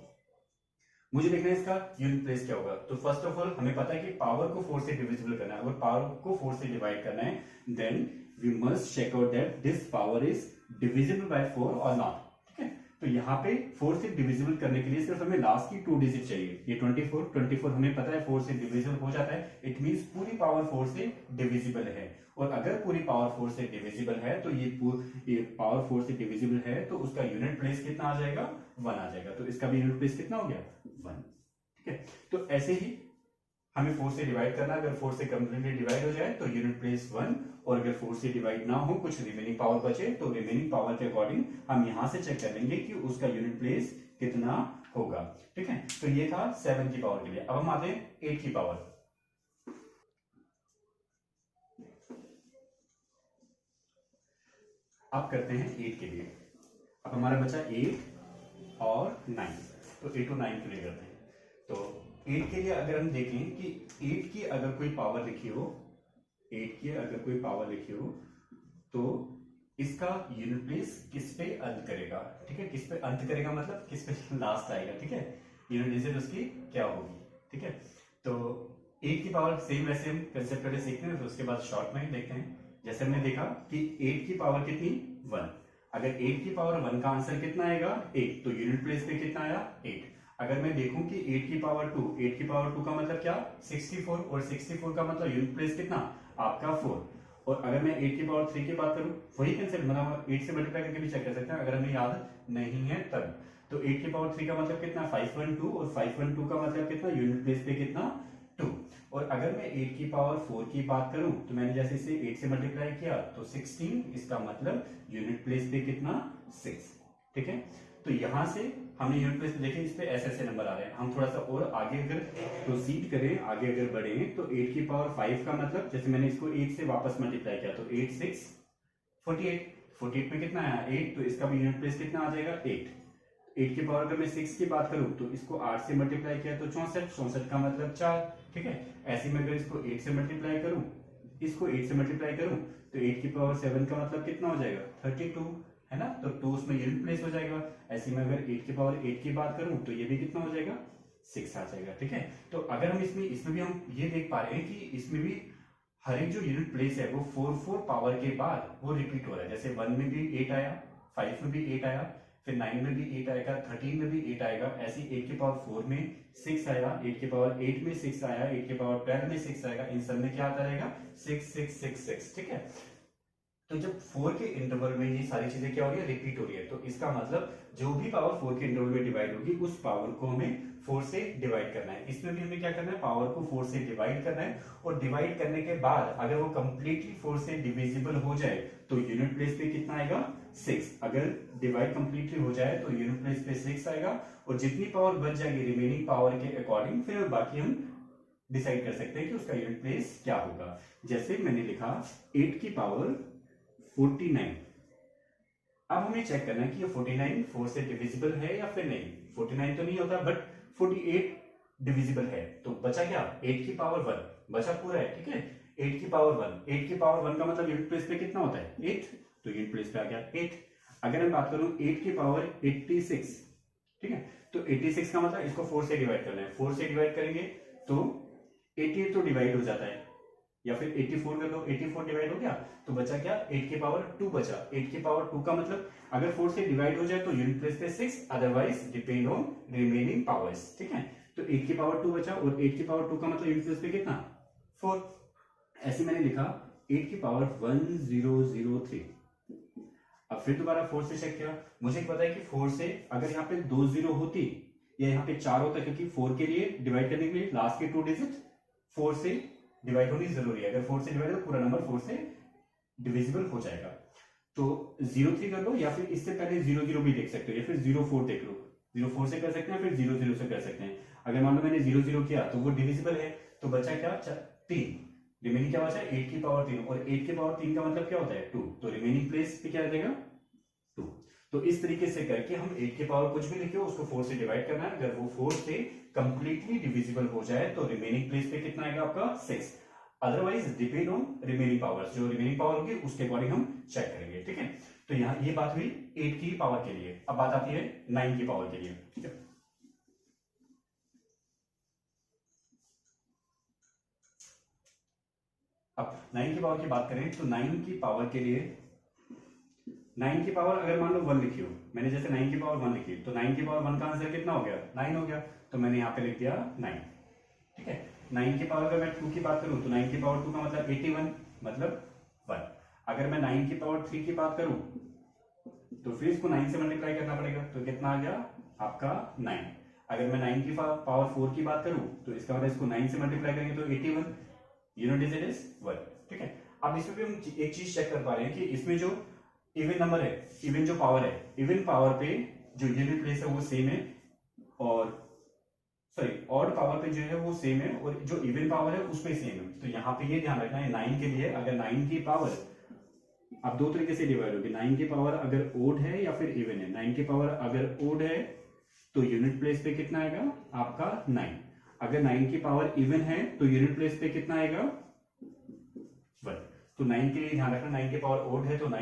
मुझे देखना है इसका यूनिट प्लेस क्या होगा। तो फर्स्ट ऑफ ऑल हमें पता है कि पावर को 4 से डिविजिबल करना है, अगर पावर को 4 से डिवाइड करना है then we must check out that this power is divisible by 4 और नॉट, ठीक है। तो यहाँ पे 4 से डिविजिबल करने के लिए सिर्फ हमें लास्ट की 2 डिजिट चाहिए। ये 24 हमें पता है 4 से डिविजिबल हो जाता है, इट मींस पूरी पावर 4 से डिविजिबल है। और अगर पूरी पावर 4 से डिविजिबल है तो ये पावर 4 से डिविजिबल है तो उसका यूनिट प्लेस कितना आ जाएगा 1 आ जाएगा। तो इसका भी यूनिट प्लेस कितना हो गया 1, ठीक है। तो ऐसे ही हमें 4 से डिवाइड करना, अगर 4 से कंप्लीटली डिवाइड हो जाए तो यूनिट प्लेस 1, और अगर 4 से डिवाइड ना हो, कुछ रिमेनिंग पावर बचे, तो रिमेनिंग पावर के अकॉर्डिंग हम यहां से चेक करेंगे कि उसका यूनिट प्लेस कितना होगा, ठीक है। तो ये था 7 की पावर के लिए। अब हम आते हैं 8 की पावर। अब करते हैं 8 के लिए। अब हमारा बचा 8 और 9, तो 8 और 9 के लिए करते हैं। तो 8 के लिए अगर हम देखें कि 8 की अगर कोई पावर लिखी हो, 8 की अगर कोई पावर लिखी हो तो इसका यूनिट प्लेस किस पे अंत करेगा, ठीक है। किस पे अंत करेगा मतलब किस पे लास्ट आएगा, ठीक है। यूनिट डिजिट उसकी क्या होगी, ठीक है। तो 8 की पावर सेम वैसे हम कंसेप्ट पहले सीखते हैं, तो उसके बाद शॉर्ट में देखते हैं। जैसे हमने देखा कि 8 की पावर कितनी 1, अगर 8 की पावर 1 का आंसर कितना आएगा 8, तो यूनिट प्लेस पे कितना आया 8। अगर मैं देखूं कि 8 की पावर 2, 8 की पावर 2 का मतलब क्या 64, और 64 का मतलब यूनिट प्लेस कितना आपका 4। और अगर मैं 8 की पावर 3 की बात करूं, वही कंसेप्ट मतलब 8 से मल्टीप्लाई करके भी चेक कर सकते हैं अगर हमें याद नहीं है तब। तो 8 की पावर 3 का मतलब कितना 512, और 512 का मतलब कितना यूनिट प्लेस पे कितना 2। और अगर मैं 8 की पावर 4 की बात करूं तो मैंने जैसे इसे 8 से मल्टीप्लाई किया तो 16, इसका मतलब यूनिट प्लेस पे कितना 6, ठीक है। तो यहां से हमने यूनिट प्लेस पे देखे, इस पे ऐसे नंबर आ रहे हैं। हम थोड़ा सा और आगे अगर प्रोसीड करें, आगे अगर बढ़े तो 8 की पावर 5 का मतलब, जैसे मैंने इसको 8 से वापस मल्टीप्लाई किया तो 8 6 48, 48 में कितना आया 8, तो इसका भी यूनिट प्लेस कितना आ जाएगा 8। 8 की पावर अगर मैं 6 की बात करूं तो इसको 8 से मल्टीप्लाई किया तो 64, 64 का मतलब 4, ठीक है। ऐसे में अगर इसको 8 से मल्टीप्लाई करूं, इसको 8 से मल्टीप्लाई करूं तो 8 की पावर 7 का मतलब कितना हो जाएगा 32, है ना। तो 2 उसमें यूनिट प्लेस हो जाएगा। ऐसे में अगर 8 की पावर 8 की बात करूं तो ये भी कितना हो जाएगा 6 आ जाएगा, ठीक है। तो अगर हम इसमें भी हम ये देख पा रहे हैं कि इसमें भी हर एक जो यूनिट प्लेस है वो 4 पावर के बाद वो रिपीट हो रहा है। जैसे 1 में भी 8 आया, 5 में भी 8 आया, फिर 9 में भी 8 आएगा, 13 में भी 8 आएगा, ऐसे 8 की पावर 4 में 6 आया, 8 की पावर 8 में 6 आया, 8 की पावर 12 में 6 आएगा। इन सब में क्या आता रहेगा 6 6 6 6, ठीक है। तो जब 4 के इंटरवल में ये सारी चीजें क्या हो रही है रिपीट हो रही है, तो इसका मतलब जो भी पावर 4 के इंटरवल में डिवाइड होगी उस पावर को हमें 4 से डिवाइड करना है। इसमें भी हमें क्या करना है पावर को 4 से डिवाइड करना है, और डिवाइड करने के बाद अगर वो कंप्लीटली 4 से डिविजिबल हो जाए तो यूनिट प्लेस पे कितना आएगा 6। अगर डिवाइड कंप्लीटली हो जाए तो यूनिट प्लेस पे 6 आएगा, और जितनी पावर बच जाएगी रिमेनिंग पावर के अकॉर्डिंग फिर बाकी हम डिसाइड कर सकते हैं कि उसका यूनिट प्लेस क्या होगा। जैसे मैंने लिखा 8 की पावर 49। अब हमें चेक करना है कि ये 49 4 से डिविजिबल है या फिर नहीं। 49 तो नहीं होता बट 48 डिविजिबल है, तो बचा क्या 8 की पावर 1 बचा पूरा है, ठीक है। 8 की पावर 1, 8 की पावर 1 का मतलब यूनिट प्लेस पे कितना होता है 8, तो यूनिट प्लेस पे आ गया 8। अगर मैं बात करूं 8 की पावर 86, ठीक है, तो 86 का मतलब इसको 4 से डिवाइड करना है। 4 से डिवाइड करेंगे तो 88 तो डिवाइड हो जाता है, या फिर 84 कर लो, 84 डिवाइड हो गया तो बचा क्या 8 की पावर 2 बचा। 8 की पावर 2 का मतलब अगर 4 से डिवाइड हो जाए तो यूनिट प्लेस पे 6, otherwise depend on remaining powers, ठीक है। तो 8 की पावर 2 बचा, और 8 की पावर 2 का मतलब यूनिट प्लेस पे कितना 4। ऐसे मैंने लिखा 8 की पावर 1003। अब फिर दोबारा 4 से चेक किया, मुझे पता है कि 4 से अगर यहाँ पे 2 जीरो होती या यहाँ पे 4 होता, क्योंकि 4 के लिए डिवाइड करने के लिए लास्ट के 2 डिजिट 4 से डिवाइड होनी जरूरी है। अगर 4 से डिवाइड हो पूरा नंबर 4 से डिविजिबल हो जाएगा। तो 03 कर लो, या फिर इससे पहले 00 भी देख सकते हो, या फिर 04 देख लो। 04 से कर सकते हैं, फिर 00 से कर सकते हैं। अगर मान लो मैंने 00 किया तो वो डिविजिबल है, तो बचा क्या 3, रिमेनिंग क्या बचा 8 की पावर 3, और 8 की पावर 3 का मतलब क्या होता है 2, तो रिमेनिंग प्लेस पे क्या आ जाएगा 2। तो इस तरीके से करके हम 8 की पावर कुछ भी लिखे उसको 4 से डिवाइड करना है। अगर वो 4 से कंप्लीटली डिविजिबल हो जाए तो रिमेनिंग प्लेस पे कितना आएगा आपका 6, otherwise depend on remaining powers. जो रिमेनिंग पावर होगी उसके अकॉर्डिंग हम चेक करेंगे, ठीक है। तो यहाँ ये बात हुई 8 की पावर के लिए। अब बात आती है 9 की पावर के लिए, ठीक है। अब 9 की पावर की बात करें तो 9 की पावर के लिए 9 की पावर अगर मान लो 1 लिखी हो, मैंने जैसे 9 की पावर 1 लिखी तो 9 की पावर 1 का आंसर कितना हो गया 9 हो गया, तो मैंने यहाँ पे लिख दिया 9, ठीक है। 9 की पावर अगर मैं 2 की बात करूं तो 9 की पावर 2 का मतलब 81 मतलब 1। अगर मैं 9 की पावर 3 की बात करूं तो फिर इसको 9 से मल्टीप्लाई करना पड़ेगा, तो कितना आ गया आपका 9। अगर मैं 9 की पावर 4 की बात करूं तो इसका मतलब इसको 9 से मल्टीप्लाई करेंगे तो 81, यूनिट डिजिट इज 1, ठीक है। अब इसमें भी हम एक चीज चेक कर पा रहे हैं कि इसमें जो इवन नंबर है, इवन जो पावर है, इवन पावर पे जो यूनिट प्लेस है वो सेम है, और सॉरी ऑड पावर पे जो है वो सेम है, और जो इवन पावर है उस पे सेम है। तो यहाँ पे ये ध्यान रखना है 9 के लिए अगर 9 की पावर अब दो तरीके से डिवाइड होगी। 9 की पावर अगर ओड है या फिर इवन है। 9 की पावर अगर ओड है तो यूनिट प्लेस पे कितना आएगा आपका 9। अगर 9 की पावर इवन है तो यूनिट प्लेस पे कितना आएगा 1। तो 9 के लिए ध्यान रखना 9 की पावर ओड है तो 9,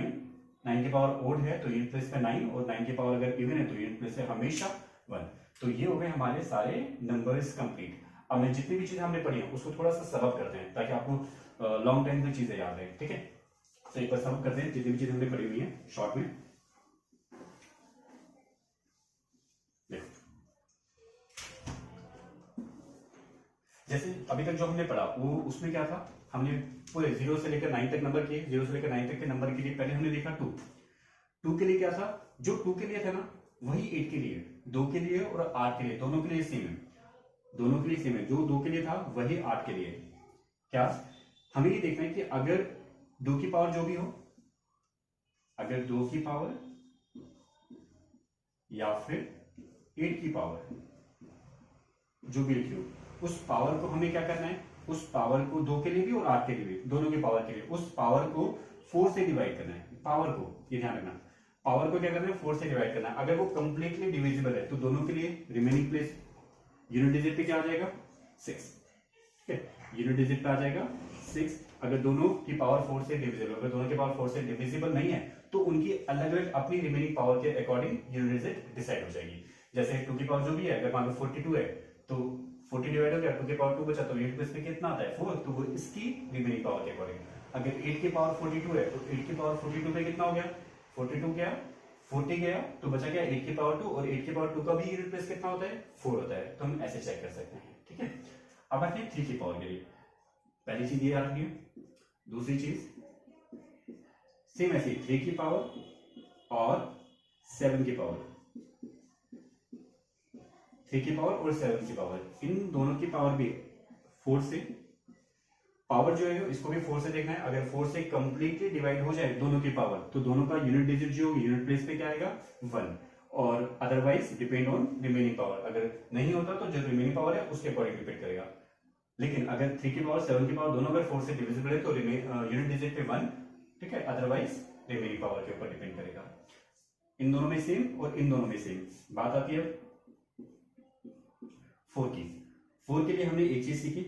9 की पावर ओड है तो यूनिट प्लेस पे 9, और 9 की पावर अगर इवन है तो यूनिट प्लेस पे हमेशा 1। तो ये हो गए हमारे सारे नंबर्स कंप्लीट। अब मैं जितनी भी चीजें हमने पढ़ी है उसको थोड़ा सा सबअप करते हैं ताकि आपको लॉन्ग टाइम तक चीजें याद रहे, ठीक है। तो एक बार सबअप करते हैं जितनी भी चीजें हमने पढ़ी हुई है शॉर्ट में। देखो जैसे अभी तक जो हमने पढ़ा वो उसमें क्या था, हमने पूरे 0 से लेकर 9 तक नंबर किए। 0 से लेकर 9 तक के नंबर के लिए पहले हमने देखा 2 के लिए क्या था, जो 2 के लिए था ना वही 8 के लिए, 2 के लिए और 8 के लिए दोनों के लिए सेम है, दोनों के लिए सेम है। जो 2 के लिए था वही 8 के लिए। क्या हमें ये देखना है कि अगर 2 की पावर जो भी हो, अगर 2 की पावर या फिर 8 की पावर जो भी लिखी हो, उस पावर को हमें क्या करना है, उस पावर को 2 के लिए भी और 8 के लिए भी, दोनों के पावर के लिए उस पावर को 4 से डिवाइड करना है। पावर को ये ध्यान रखना, पावर को क्या करना है 4 से डिवाइड करना है। अगर वो कंप्लीटली डिविजिबल है तो दोनों के लिए रिमेनिंग प्लेस यूनिट डिजिट पे क्या आ जाएगा 6। ठीक है, यूनिट डिजिट पे आ जाएगा 6। अगर दोनों की पावर 4 से डिविजिबल, अगर दोनों की पावर 4 से डिविजिबल नहीं है तो उनकी अलग अलग अपनी रिमेनिंग पावर के अकॉर्डिंग यूनिट डिजिट डिसाइड हो जाएगी। जैसे 2 की पावर जो भी है, अगर मान लो 42 है तो 40 डिवाइड हो गया, 2 की पावर 2 बचा तो 8 पे कितना आता है 4, तो वो इसकी रिमेनिंग पावर के अकॉर्डिंग। अगर 8 की पावर 42 है तो 8 की पावर 42 पे कितना हो गया, 42 गया, 40 गया तो बचा गया 8 की पावर 2, और 8 की पावर 2 का भी यूनिट प्लेस कितना होता है 4 होता है। तो हम ऐसे चेक कर सकते हैं। ठीक है, अब आते हैं 3 की पावर के लिए। पहली चीज ये याद रखिए, दूसरी चीज सेम ऐसी 3 की पावर और 7 की पावर, 3 की पावर और 7 की पावर, इन दोनों की पावर भी 4 से, पावर जो है इसको भी 4 से देखना है। अगर 4 से कंप्लीटली डिवाइड हो जाए दोनों की पावर तो दोनों का यूनिट डिजिट जो यूनिट प्लेस पे क्या आएगा 1, और otherwise depend on remaining power. अगर नहीं होता तो जो रिमेनिंग पावर है उसके अकॉर्डिंग डिपेंड करेगा। लेकिन अगर 3 की पावर 7 की पावर दोनों अगर 4 से डिविजिबल है तो यूनिट डिजिट पे 1, ठीक है, अदरवाइज रिमेनिंग पावर के ऊपर डिपेंड करेगा। इन दोनों में सेम और इन दोनों में सेम। बात आती है 4 की। 4 के लिए हमने एक चीज सीखी,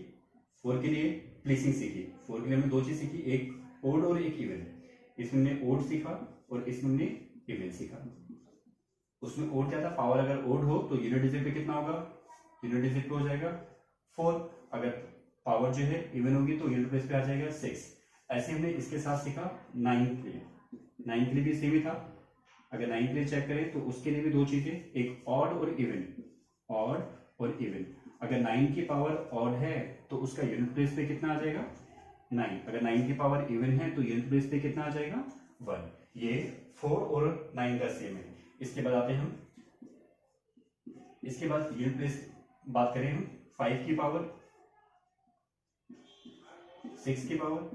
4 के लिए प्लेसिंग सीखी। 4 के लिए हमने 2 चीज सीखी, एक ओड और एक इवन। इसमें हमने ओड सीखा और इसमें हमने इवन सीखा। उसमें ओड क्या था, पावर अगर ओड हो तो यूनिट डिजिट पे कितना होगा, यूनिट डिजिट पे हो जाएगा 4। अगर पावर जो है इवन होगी तो यूनिट प्लेस पे आ जाएगा 6। ऐसे हमने इसके साथ सीखा 9 के लिए। 9 के लिए भी सेम ही था। अगर 9 के लिए चेक करें तो उसके लिए भी 2 चीजें, एक ऑड और इवन, ऑड और इवन। अगर 9 की पावर ऑड है तो उसका यूनिट प्लेस पे कितना आ जाएगा 9। अगर 9 की पावर इवन है तो यूनिट प्लेस पे कितना आ जाएगा 1। ये 4 और 9 का सेम है। इसके बाद आते हैं हम, इसके बाद यूनिट प्लेस बात करें हम 5 की पावर, 6 की पावर,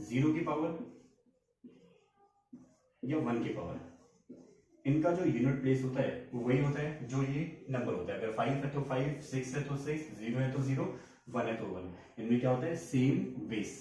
0 की पावर या 1 की पावर। इनका जो यूनिट प्लेस होता है वो वही होता है जो ये नंबर होता है। अगर 5 है तो 5, 6 है तो 6, 0 है तो 0, 1 है तो 1। इनमें क्या होता है सेम बेस,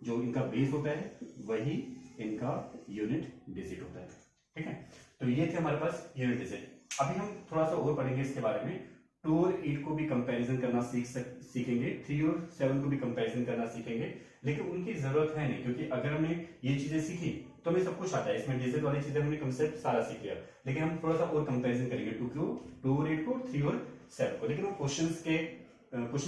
जो इनका बेस होता है वही इनका यूनिट डिजिट होता है। ठीक है, तो ये थे हमारे पास यूनिट डिजिट। अभी हम थोड़ा सा और पढ़ेंगे इसके बारे में। 2 और 8 को भी कंपैरिजन करना सीखेंगे, 3 और 7 को भी कंपैरिजन करना सीखेंगे, लेकिन उनकी जरूरत है नहीं, क्योंकि अगर हमने ये चीजें सीखी तो हमें सब कुछ आता है। इसमें डिजिट वाली चीजें हमने कंसेप्ट सारा सीख लिया, लेकिन हम थोड़ा सा और कंपैरिजन करेंगे 2 और 8 को, 3 और 7 को, लेकिन वो क्वेश्चन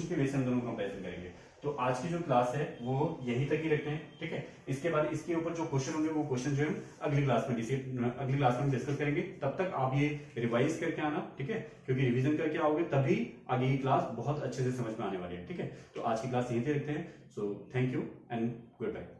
के बेस से हम दोनों कंपैरिजन करेंगे। तो आज की जो क्लास है वो यहीं तक ही रखते हैं। ठीक है, इसके बाद इसके ऊपर जो क्वेश्चन होंगे वो क्वेश्चन जो है अगली क्लास में डिस्कस करेंगे। तब तक आप ये रिवाइज करके आना, ठीक है, क्योंकि रिवीजन करके आओगे तभी आगे की क्लास बहुत अच्छे से समझ में आने वाली है। ठीक है, तो आज की क्लास यहीं पे रखते हैं। So thank you and good bye.